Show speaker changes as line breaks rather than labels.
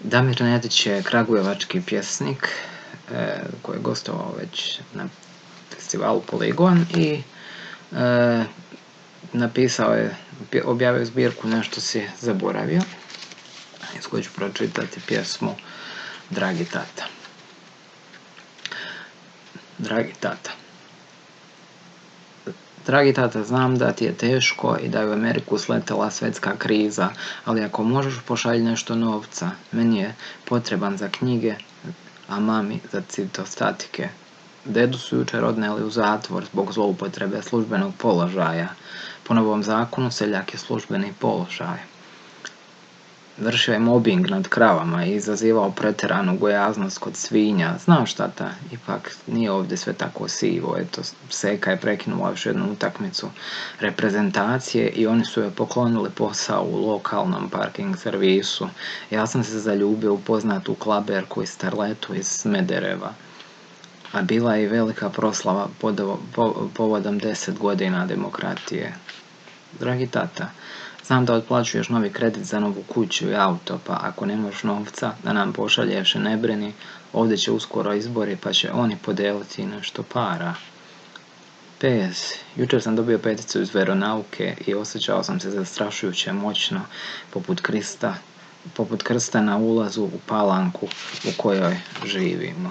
Damir Nedić je kragujevački pjesnik koji je gostovao već na festivalu Poligon i objavio zbirku Nešto si zaboravio, iz koje ću pročitati pjesmu Dragi tata. Dragi tata. Dragi tata, znam da ti je teško i da je u Ameriku sletela svjetska kriza, ali ako možeš pošalji nešto novca. Meni je potreban za knjige, a mami za citostatike. Dedu su jučer odnijeli u zatvor zbog zloupotrebe službenog položaja. Po novom zakonu seljak je službeni položaj. Vršio je mobbing nad kravama i izazivao pretjeranu gojaznost kod svinja. Znaš tata, ipak nije ovdje sve tako sivo. Eto, Seka je prekinula još jednu utakmicu reprezentacije i oni su joj poklonili posao u lokalnom parking servisu. Ja sam se zaljubio u poznatu klaberku i starletu iz Smedereva. A bila je i velika proslava povodom 10 godina demokratije. Dragi tata, znam da otplaćuješ novi kredit za novu kuću i auto, pa ako nemaš novca da nam pošalješ, ne brini, ovdje će uskoro izbori pa će oni podijeliti nešto para. PS, jučer sam dobio 5 iz veronauke i osjećao sam se zastrašujuće moćno, poput krsta na ulazu u palanku u kojoj živimo.